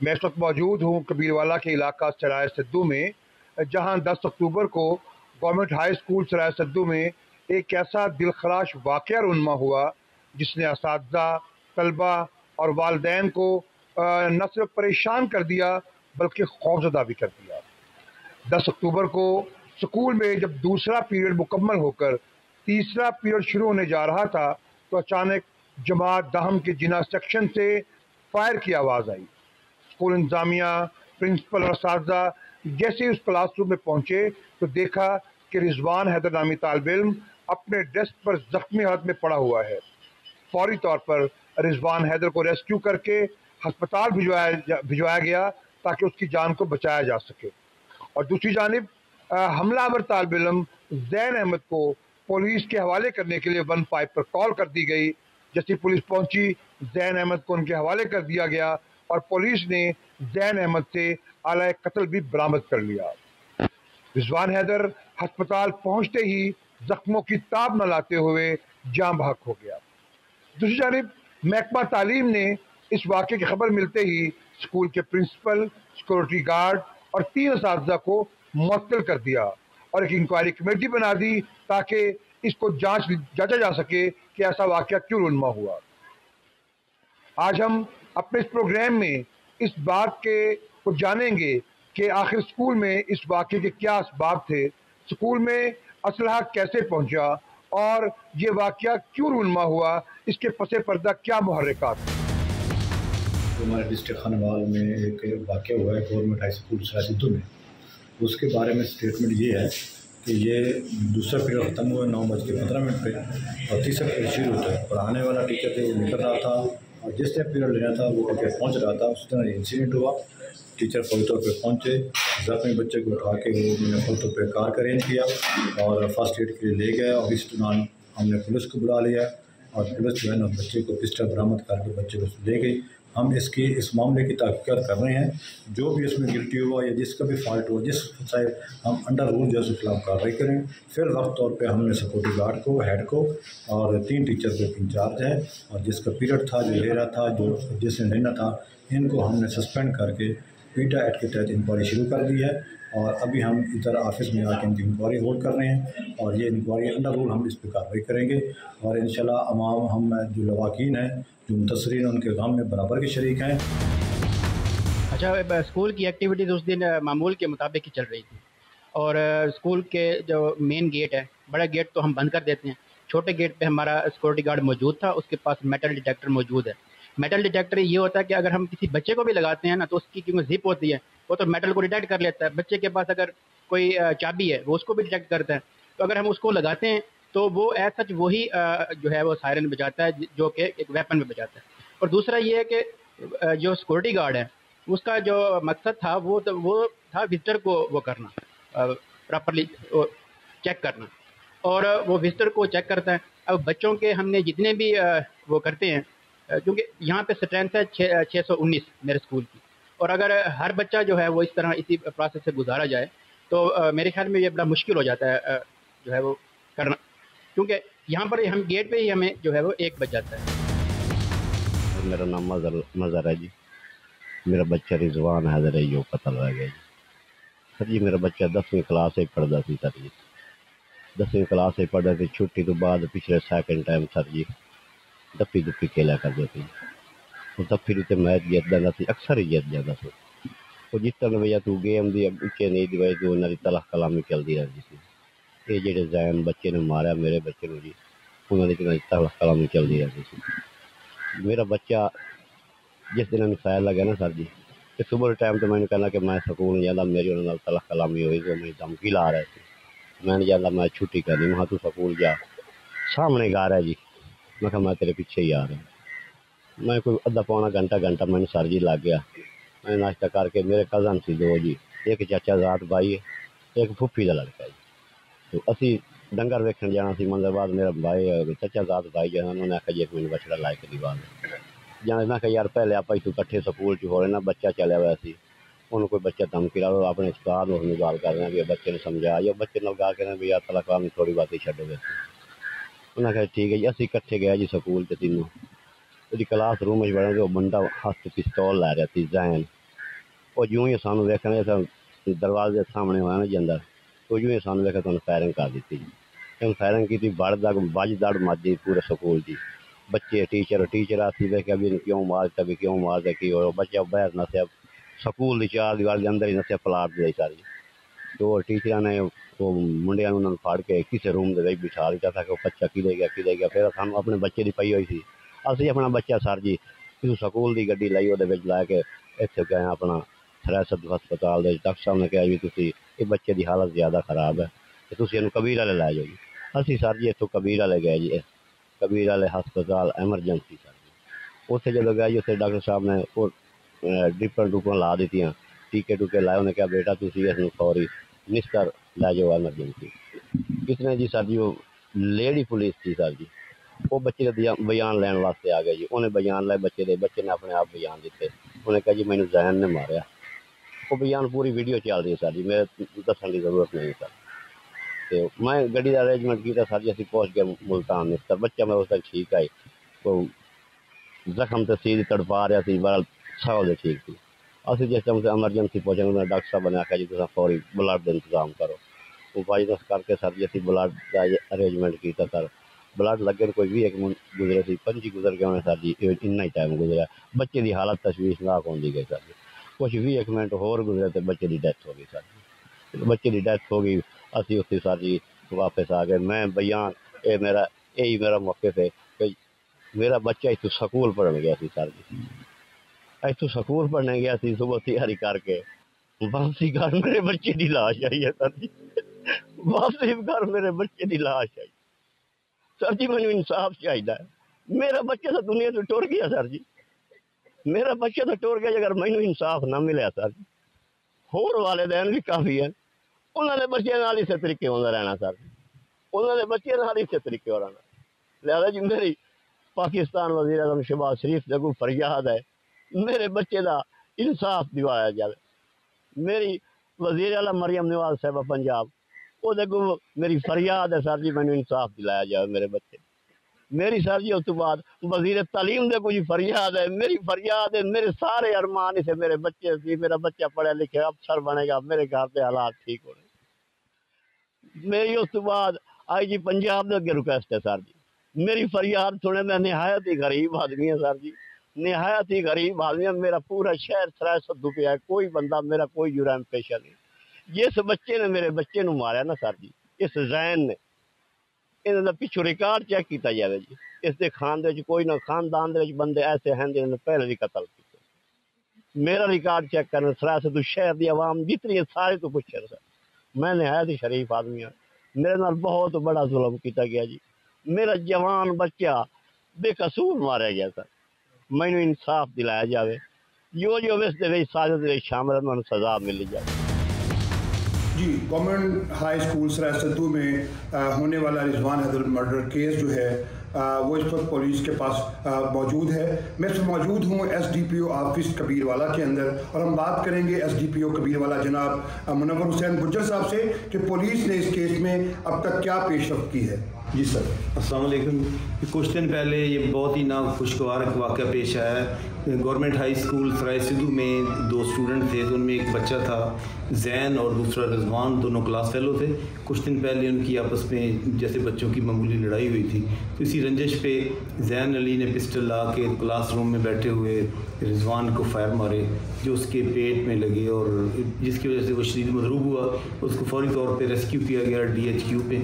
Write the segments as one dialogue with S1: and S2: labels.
S1: मैं इस वक्त मौजूद हूँ कबीरवाला के इलाका सराय सिद्धू में, जहाँ 10 अक्टूबर को गवर्नमेंट हाई स्कूल सराय सिद्धू में एक ऐसा दिलखराश वाक़या रुनमा हुआ जिसने असातिज़ा, तलबा और वालिदैन को न सिर्फ परेशान कर दिया बल्कि खौफज़दा भी कर दिया। 10 अक्टूबर को स्कूल में जब दूसरा पीरियड मुकम्मल होकर तीसरा पीरियड शुरू होने जा रहा था तो अचानक जमात दहम के जिना सेक्शन से फायर की आवाज़ आई। स्कूल इंतजामिया, प्रिंसिपल और असातिज़ा जैसे ही उस क्लास रूम में पहुंचे तो देखा कि रिजवान हैदर नामी तालिब इल्म अपने डेस्क पर जख्मी हालत में पड़ा हुआ है। फौरी तौर पर रिजवान हैदर को रेस्क्यू करके हस्पताल भिजवाया गया ताकि उसकी जान को बचाया जा सके। और दूसरी जानिब हमलावर तालिब इल्म ज़ैन अहमद को पुलिस के हवाले करने के लिए 15 पर कॉल कर दी गई। जैसी पुलिस पहुंची, ज़ैन अहमद को उनके हवाले कर दिया गया और पुलिस ने ज़ैन अहमद से आला कत्ल भी बरामद कर लिया। रिजवान हैदर अस्पताल पहुंचते ही जख्मों की ताब न लाते हुए जान बहक हो गया। दूसरी जानिब महकमा तालीम ने इस वाक़े की खबर मिलते ही स्कूल के प्रिंसिपल, सिक्योरिटी गार्ड और 3 असातिज़ा को मुअत्तल कर दिया और एक इंक्वायरी कमेटी बना दी ताकि इसको जांचा जा सके कि ऐसा वाक़या क्यों रुनमा हुआ। आज हम अपने इस प्रोग्राम में इस बात को जानेंगे कि आखिर स्कूल में इस वाक़े के क्या असबाब थे, स्कूल में असलहा कैसे पहुंचा और ये वाक़या क्यों रुनमा हुआ, इसके पसे पर्दा क्या मुहर्रिकात थे।
S2: हमारे डिस्ट्रिक्ट खानवाल में एक वाक़या हुआ है गवर्नमेंट हाई स्कूल सराय सिद्धू में। उसके बारे में स्टेटमेंट ये है कि ये दूसरा पीरियड ख़त्म हुआ 9:15 पे और तीसरा पीरियड शुरू होता है। पढ़ाने वाला टीचर थे, वो निकल रहा था और जिस टाइम पीरियड लेना था वो टीचर पहुंच रहा था। उस तरह इंसिडेंट हुआ। टीचर फौरी तौर पे पहुंचे, जख्मी बच्चे को उठा के वो फौरी तौर पे कार का अरेंज किया और फर्स्ट एड के लिए ले गया और इस दौरान हमने पुलिस को बुला लिया और पुलिस जो है ना बच्चे को पिस्टल बरामद करके बच्चे को ले गई। हम इस मामले की तहकीकात कर रहे हैं। जो भी इसमें गिल्टी हुआ या जिसका भी फॉल्ट हुआ, जिस चाहे हम अंडर रूल जो है उसके खिलाफ कार्रवाई करें। फिर वक्त तौर पे हमने सिक्योरिटी गार्ड को, हेड को और 3 टीचर को इंचार्ज है और जिसका पीरियड था, जो ले रहा था, जो जिसने लेना था, इनको हमने सस्पेंड करके पीटा एक्ट के तहत इंक्वायरी शुरू कर दी है और अभी हम इधर ऑफिस में आके इनकी इंक्वायरी होल्ड कर रहे हैं और ये इंक्वायरी अंडर रूल हम इस पर कार्रवाई करेंगे और इंशाल्लाह अवाम हम जो लवाकीन हैं, जो मुतसरीन उनके गम में बराबर के शरीक हैं।
S3: अच्छा, स्कूल की एक्टिविटीज़ उस दिन मामूल के मुताबिक ही चल रही थी और स्कूल के जो मेन गेट है, बड़ा गेट तो हम बंद कर देते हैं। छोटे गेट पे हमारा सिक्योरिटी गार्ड मौजूद था, उसके पास मेटल डिटेक्टर मौजूद है। मेटल डिटेक्टर ये होता है कि अगर हम किसी बच्चे को भी लगाते हैं ना तो उसकी क्योंकि जिप होती है, वो तो मेटल को डिटेक्ट कर लेता है। बच्चे के पास अगर कोई चाबी है वो उसको भी डिटेक्ट करता है, तो अगर हम उसको लगाते हैं तो वो एज सच वही जो है वो सायरन बजाता है जो कि एक वेपन में बजाता है। और दूसरा ये है कि जो सिक्योरिटी गार्ड है उसका जो मकसद था वो था विजिटर को वो करना, प्रॉपरली चेक करना, और वो विजिटर को चेक करता है। अब बच्चों के हमने जितने भी वो करते हैं, क्योंकि यहाँ पे स्ट्रेंथ है 619 मेरे स्कूल की, और अगर हर बच्चा जो है वो इस तरह इसी प्रोसेस से गुजारा जाए तो मेरे ख्याल में ये बड़ा मुश्किल हो जाता है जो है वो करना, क्योंकि यहाँ पर हम गेट पे ही हमें जो है वो 1 बज जाता है।
S4: मेरा नाम मज़र है जी। मेरा बच्चा रिजवान हैदर है, जो कत्ल रह गया जी। सर जी मेरा बच्चा 10वीं क्लास से पढ़ता सी सर जी, 10वीं क्लास से पढ़ता सी। छुट्टी तो बाद पिछले सैकेंड टाइम सर जी दप्पी खेला करते थे। तो दप्पी तो मैच जित जाता सी, अक्सर ही जित जाता सी। तो जितने वजह तू गेम की उच्चे नहीं दी वजह तो उन्होंने तलख कलामी चलती रहती थी। ये जो जैन बच्चे ने मारा मेरे बच्चे को जी, उन्होंने तलख कलामी चलती रहती थी। मेरा बच्चा जिस दिन मिसाइल लगे ना सर जी, तो सुबह टाइम तो मैंने कहना कि मैं स्कूल नहीं जाता, मेरी उन्होंने तलख कलामी हुई तो मेरी धमकी ला रहे थे। मैं नहीं जाता, मैं छुट्टी करनी, वहाँ तू स्कूल जा, सामने घर है जी। मैं कहा मैं तेरे पीछे ही आ रहा हूँ। मैं कोई अद्धा पौना घंटा मैंने सर जी लग गया। मैं नाश्ता करके, मेरे कज़न सी 2 जी, एक चाचा ज़ात भाई है, एक फुफी का लड़का जी। तो असी डंगर वेखन जाना सी, मंदिर बाद मेरा भाई चाचा ज़ात भाई जो है उन्होंने आखा जी एक मैंने बछड़ा ला के दीवार जाने। मैं कहा यार पहले आप तू कट्ठे स्कूल च हो रहे ना, बच्चा चलिया हुआ सी, उन्होंने कोई बच्चा धमकी ला अपने उस्ताद उसमें गाल कर रहे हैं भी बच्चे ने समझा, या बच्चे ने गाल कर रहे हैं भी यार तला काम थोड़ी बात ही छो गए। उन्हें कहा ठीक है जी। असी कट्ठे गया जी स्कूल च तीनों, क्लास रूम बड़ा तो बंदा हाथ पिस्तौल ला रहा थी जैन, ਉਹ ਜਿਉਂ ਹੀ ਸਾਨੂੰ ਵੇਖਣਾ ਤਾਂ ਦਰਵਾਜ਼ੇ ਦੇ ਸਾਹਮਣੇ ਹੋਇਆ ਨਾ ਜੀ ਅੰਦਰ, ਉਹ ਜਿਉਂ ਹੀ ਸਾਨੂੰ ਵੇਖਿਆ ਤੁਹਾਨੂੰ ਫਾਇਰਿੰਗ ਕਰ ਦਿੱਤੀ ਜੀ। ਇਹਨੂੰ ਫਾਇਰਿੰਗ ਕੀਤੀ, ਵੱਜ ਦੜ ਮੱਜੀ ਪੂਰੇ ਸਕੂਲ ਦੀ। ਬੱਚੇ ਟੀਚਰ ਆਸੀ ਵੇਖਿਆ ਵੀ ਇਹਨੂੰ ਕਿਉਂ ਮਾਰਤਾ, ਵੀ ਕਿਉਂ ਮਾਰਦਾ, ਕੀ ਹੋਇਆ। ਬੱਚਾ ਬਾਹਰ ਨਸਿਆ, ਸਕੂਲ ਦੀ ਚਾਰ ਦੀਵਾਰ ਦੇ ਅੰਦਰ ਹੀ ਨਸਿਆ, ਪਲਾਟ ਦੇ ਸਾਰੀ। ਤੇ ਉਹ ਟੀਚਰਾਂ ਨੇ ਉਹ ਮੁੰਡਿਆਂ ਨੂੰ ਉਹਨਾਂ ਨੂੰ ਫੜ ਕੇ ਕਿਸੇ ਰੂਮ ਦੇ ਵਿੱਚ ਬਿਠਾ ਦਿੱਤਾ ਤਾਂ ਕਿ ਉਹ ਬੱਚਾ ਕਿਹਦੇ ਗਿਆ। ਫਿਰ ਸਾਨੂੰ ਆਪਣੇ ਬੱਚੇ ਦੀ ਪਈ ਹੋਈ ਸੀ, ਅਸੀਂ ਆਪਣਾ ਬੱਚਾ ਸਰ ਜੀ ਕਿਸੇ ਸਕੂਲ ਦੀ ਗੱਡੀ ਲਈ, ਉਹਦੇ ਵਿੱਚ ਲੈ ਕੇ ਇੱਥੇ ਗਏ ਆਪਣਾ ਸਰਾਇਸਤ ਹਸਪਤਾਲ ਦੇ। ਡਾਕਟਰ ਸਾਹਿਬ ਨੇ ਕਿਹਾ ਜੀ ਤੁਸੀਂ ਇਹ ਬੱਚੇ ਦੀ ਹਾਲਤ ਜ਼ਿਆਦਾ ਖਰਾਬ ਹੈ ਤੇ ਤੁਸੀਂ ਇਹਨੂੰ ਕਬੀਰ ਵਾਲੇ ਲੈ ਜਾਓ ਜੀ। ਅਸੀਂ ਸਰ ਜੀ ਇੱਥੋਂ ਕਬੀਰ ਵਾਲੇ ਗਏ ਜੀ, ਕਬੀਰ ਵਾਲੇ ਹਸਪਤਾਲ ਐਮਰਜੈਂਸੀ ਸਰ ਜੀ। ਉੱਥੇ ਜਦੋਂ ਗਏ ਜੀ, ਉੱਥੇ ਡਾਕਟਰ ਸਾਹਿਬ ਨੇ ਉਹ ਡ੍ਰਿਪਾਂ ਲਾ ਦਿੱਤੀਆਂ, ਟੀਕੇ ਲਾਏ। ਉਹਨੇ ਕਿਹਾ ਬੇਟਾ ਤੁਸੀਂ ਇਸ ਨੂੰ ਫੌਰੀ ਨਿਸਤਰ ਲੈ ਜਾਓ ਐਮਰਜੈਂਸੀ। ਕਿਸਨੇ ਜੀ ਸਰ ਜੀ ਉਹ ਲੇਡੀ ਪੁਲਿਸ ਸੀ ਸਰ ਜੀ, ਉਹ ਬੱਚੇ ਦਾ ਬਿਆਨ ਲੈਣ ਵਾਸਤੇ ਆ ਗਏ ਜੀ। ਉਹਨੇ ਬਿਆਨ ਲਏ ਬੱਚੇ ਨੇ ਆਪਣੇ ਆਪ ਬਿਆਨ ਦਿੱਤੇ। ਉਹਨੇ ਕਿਹਾ ਜੀ ਮੈਨੂੰ ਜ਼ੈਨ ਨੇ ਮਾਰਿਆ। ਉਹ ਬਿਆਨ ਪੂਰੀ ਵੀਡੀਓ ਚੱਲ ਰਹੀ ਹੈ ਸਰ ਜੀ, ਮੇਰੇ ਦੱਸਣ ਦੀ ਜ਼ਰੂਰਤ ਨਹੀਂ ਸਰ। ਤੇ ਮੈਂ ਗੱਡੀ ਦਾ ਅਰੇਂਜਮੈਂਟ ਕੀਤਾ ਸਰ ਜੀ। ਅਸੀਂ ਪਹੁੰਚ ਗਏ ਮੁਲਤਾਨ ਨਿਸਤਰ। ਬੱਚਾ ਮੈਂ ਉਸ ਤੱਕ ਠੀਕ ਆਈ, ਉਹ ਜ਼ਖਮ ਤੇ ਸੀ ਤੜਪਾ ਰਿਹਾ ਸੀ, ਬੜਾ ਸਾਹ ਦੇ ਠੀਕ ਸੀ। ਅਸੀਂ ਜਿਸ ਟਾਈਮ ਐਮਰਜੈਂਸੀ ਪਹੁੰਚੇ, ਡਾਕਟਰ ਸਾਹਿਬ ਨੇ ਆਖਿਆ ਜੀ ਤੁਸੀਂ ਫੌਰੀ ਬਲੱਡ ਦਾ ਇੰਤਜ਼ਾਮ ਕਰੋ। ਉਹ ਵਾਈਨਸ ਕਰਕੇ ਸਰ ਜੀ ਅਸੀਂ ਬਲੱਡ ਦਾ ਅਰੇਂਜਮੈਂਟ ਕੀਤਾ ਸਰ। ਬਲੱਡ ਲੱਗੇ ਨੂੰ ਕੋਈ 20 ਮਿੰਟ ਗੁਜ਼ਰੇ ਸੀ, 25 ਗੁਜ਼ਰ ਗਏ ਹੋਣੇ ਸਰ ਜੀ, ਇੰਨਾ ਹੀ ਟਾਈਮ ਗੁਜ਼ਰਿਆ। ਬੱਚੇ ਦੀ ਹਾਲਤ ਤਸ਼ਵੀਸ਼ਨਾਕ ਹੁੰਦੀ ਗਈ ਸਰ ਜੀ। ਕੁਛ 20 ਮਿੰਟ ਹੋਰ ਗੁਜ਼ਰੇ ਤੇ ਬੱਚੇ ਦੀ ਡੈਥ ਹੋ ਗਈ ਸਰ ਜੀ। ਬੱਚੇ ਦੀ ਡੈਥ ਹੋ ਗਈ, ਅਸੀਂ ਉੱਥੇ ਸਰ ਜੀ ਵਾਪਸ ਆ ਗਏ। ਮੈਂ ਬਿਆਨ ਇਹੀ ਮੇਰਾ ਮੌਕੇ ਤੇ ਕਿ ਮੇਰਾ ਬੱਚਾ ਇੱਥੋਂ ਸਕੂਲ ਪੜ੍ਹਨ ਗਿਆ ਸੀ ਸਰ ਜੀ। ਇੱਥੋਂ ਸਕੂਲ ਪੜ੍ਹਨ ਗਿਆ ਸੀ, ਸੁਬਹ ਤਿਆਰੀ ਕਰਕੇ ਵਾਪਸੀ ਘਰ ਮੇਰੇ ਬੱਚੇ ਦੀ ਲਾਸ਼ ਆਈ ਹੈ ਸਰ ਜੀ। ਵਾਪਸੀ ਘਰ ਮੇਰੇ ਬੱਚੇ ਦੀ ਲਾਸ਼ ਆਈ ਸਰ ਜੀ। ਮੈਨੂੰ ਇਨਸਾਫ ਚਾਹੀਦਾ ਹੈ। ਮੇਰਾ ਬੱਚਾ ਤਾਂ ਦੁਨੀਆ ਤੋਂ ਟੁਰ ਗਿਆ ਸਰ ਜੀ, ਮੇਰਾ ਬੱਚਾ ਤਾਂ ਟੁਰ ਗਿਆ। ਅਗਰ ਮੈਨੂੰ ਇਨਸਾਫ ਨਾ ਮਿਲਿਆ ਸਰ ਜੀ, ਹੋਰ ਵਾਲਿदैन ਵੀ ਕਾਫੀ ਹਨ, ਉਹਨਾਂ ਦੇ ਬੱਚਿਆਂ ਨਾਲ ਇਸੇ ਤਰੀਕੇ ਹੁੰਦਾ ਰਹਿਣਾ ਸਰ। ਉਹਨਾਂ ਦੇ ਬੱਚਿਆਂ ਨਾਲ ਇਸੇ ਤਰੀਕੇ ਹੋ ਰਹਿਣਾ। ਲਿਹਾਜ਼ਾ ਜੀ ਮੇਰੀ ਪਾਕਿस्तान वज़ीर आज़म शहबाज शरीफ से कोई फरियाद है, मेरे बच्चे का इंसाफ दिवाया जाए। मेरी वज़ीर आला मरियम नवाज साहब पंजाब, वो देखो मेरी फरियाद है सर जी, मैंने इंसाफ दिलाया जाए मेरे बच्चे। मेरी सर जी उस तो बाद वज़ीर तालीम दे कोई फरियाद है, मेरी फरियाद है। मेरे सारे अरमान इसे मेरे बच्चे से, मेरा बच्चा पढ़े लिखे अफसर बनेगा, मेरे घर के हालात ठीक हो रहे। मेरी उस तो बाद आई जी पंजाब के अगे रिक्वेस्ट है सर जी, मेरी फरियाद सुने। मैं नहायत ही गरीब आदमी है सर जी, नहायत ही गरीब आदमी है। मेरा पूरा शहर सराय सद्दू पे है, कोई बंदा मेरा कोई जुर्म पेशा नहीं। जिस बच्चे ने मेरे बच्चे को मारा ना सर जी, इस जैन ने, इन्होंने पिछू रिकॉर्ड चेक किया जाए जी। इसके खानदान कोई ना खानदान के बंदे ऐसे हैं जिन्होंने पहले भी कतल किया। मेरा रिकॉर्ड चेक करना सराय सद्दू शहर की आवाम जितनी है सारे तो पूछे सर। मैं नहायत ही शरीफ आदमी हाँ, मेरे नाल बहुत बड़ा जुल्म किया गया जी। मेरा जवान बच्चा बेकसूर मारा गया सर। मैनू इंसाफ दिलाया जाए, जो इस साजिश शामिल है उन्होंने सजा मिली जाए।
S1: जी, गवर्नमेंट हाई स्कूल सराय सद्दू में होने वाला रिजवान हैदर मर्डर केस जो है वो इस वक्त पुलिस के पास मौजूद है। मैं इस मौजूद हूँ SDPO ऑफिस कबीरवाला के अंदर, और हम बात करेंगे SDPO कबीरवाला जनाब मुनव्वर हुसैन गुज्जर साहब से कि पुलिस ने इस केस में अब तक क्या पेशरफ्त की है। जी सर,
S5: अस्सलाम वालेकुम। कुछ दिन पहले ये बहुत ही नाखुशगवार वाक़या पेश आया है। गवर्नमेंट हाई स्कूल सराय सिद्धू में 2 स्टूडेंट थे, तो उनमें एक बच्चा था जैन और दूसरा रिजवान, दोनों क्लास फेलो थे। कुछ दिन पहले उनकी आपस में जैसे बच्चों की मामूली लड़ाई हुई थी, तो इसी रंजिश पे जैन अली ने पिस्टल ला के क्लासरूम में बैठे हुए रिजवान को फायर मारे, जो उसके पेट में लगे, और जिसकी वजह से वो शदीद मजरूब हुआ। उसको फौरी तौर पर रेस्क्यू किया गया DHQ पे,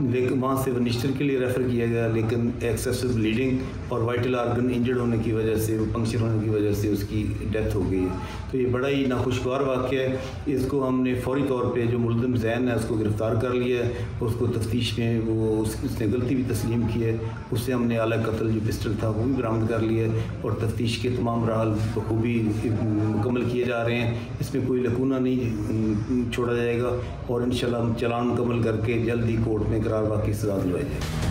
S5: लेकिन वहाँ से वनिस्टर के लिए रेफ़र किया गया, लेकिन एक्सेसिव ब्लीडिंग और वाइटल आर्गन इंजर्ड होने की वजह से, पंक्चर होने की वजह से उसकी डेथ हो गई है। तो ये बड़ा ही नाखुशगवार वाक़या है। इसको हमने फौरी तौर पे जो मुलज़िम जैन है उसको गिरफ़्तार कर लिया है। उसको तफ्तीश में उसने गलती भी तस्लीम की है, उससे हमने आला कत्ल जो पिस्टल था वो भी बरामद कर लिया है, और तफ्तीश के तमाम राहल बखूबी मुकम्मल किए जा रहे हैं। इसमें कोई लकूना नहीं छोड़ा जाएगा, और इंशाल्लाह हम चालान मुकम्मल करके जल्द ही कोर्ट में करार वाकई सजा दिलवाई जाएगी।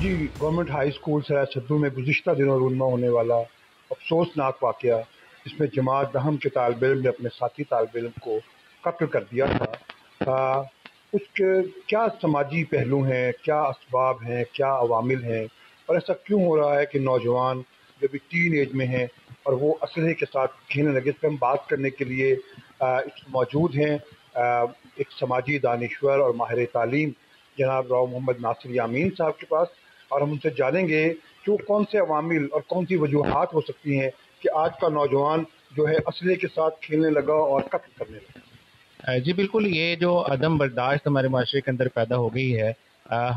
S1: जी, गवर्नमेंट हाई स्कूल सराय सद्दू में गुज़िश्ता दिनों रूनमा होने वाला अफसोसनाक वाक़या, जिसमें जमात दहम के तालिब इल्म ने अपने साथी तालिब इल्म को कत्ल कर दिया था, उसके क्या समाजी पहलू हैं, क्या असबाब हैं, क्या अवामिल हैं, और ऐसा क्यों हो रहा है कि नौजवान जो भी टीन एज में हैं اور وہ اسلحے کے ساتھ کھیلنے لگے. اس پہ ہم بات کرنے کے لیے موجود ہیں ایک سماجی دانشور اور ماہر تعلیم جناب راؤ محمد ناصر یامین صاحب کے پاس, اور ہم ان سے جانیں گے کہ وہ کون سے عوامل اور کون سی وجوہات ہو سکتی ہیں کہ آج کا نوجوان جو ہے اسلحے کے ساتھ کھیلنے لگا اور قتل کرنے لگا.
S6: جی بالکل, یہ جو عدم برداشت ہمارے معاشرے کے اندر پیدا ہو گئی ہے,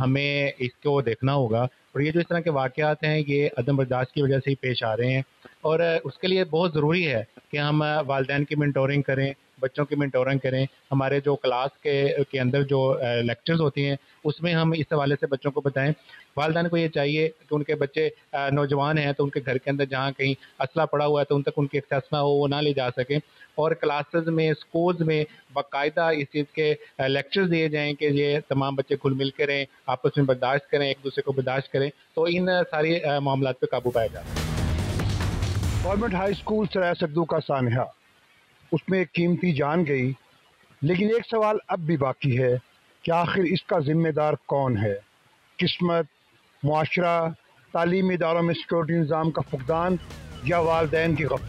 S6: ہمیں اس کو دیکھنا ہوگا, اور یہ جو اس طرح کے واقعات ہیں یہ عدم برداشت کی وجہ سے ہی پیش آ رہے ہیں, اور اس کے لیے بہت ضروری ہے کہ ہم والدین کی مینٹورنگ کریں, بچوں کی مینٹورنگ کریں. ہمارے جو کلاس کے اندر جو لیکچرز ہوتی ہیں اس میں ہم اس حوالے سے بچوں کو بتائیں. والدین کو یہ چاہیے کہ ان کے بچے نوجوان ہیں تو ان کے گھر کے اندر جہاں کہیں اسلحہ پڑا ہوا ہے تو ان تک ان کی ایکسیس نہ ہو, وہ نہ لے جا سکیں, اور کلاسز میں اسکولز میں باقاعدہ اس چیز کے لیکچرز دیے جائیں کہ یہ تمام بچے کھل مل کے رہیں, آپس میں برداشت کریں, ایک دوسرے کو برداشت کریں, تو ان ساری معاملات پہ قابو پایا جائے.
S1: گورنمنٹ ہائی اسکول سرائے سدو کا سانحہ, اس میں ایک قیمتی جان گئی, لیکن ایک سوال اب بھی باقی ہے کہ آخر اس کا ذمہ دار کون ہے؟ قسمت, معاشرہ, تعلیمی اداروں میں سیکورٹی نظام کا فقدان, یا والدین کی غفلت؟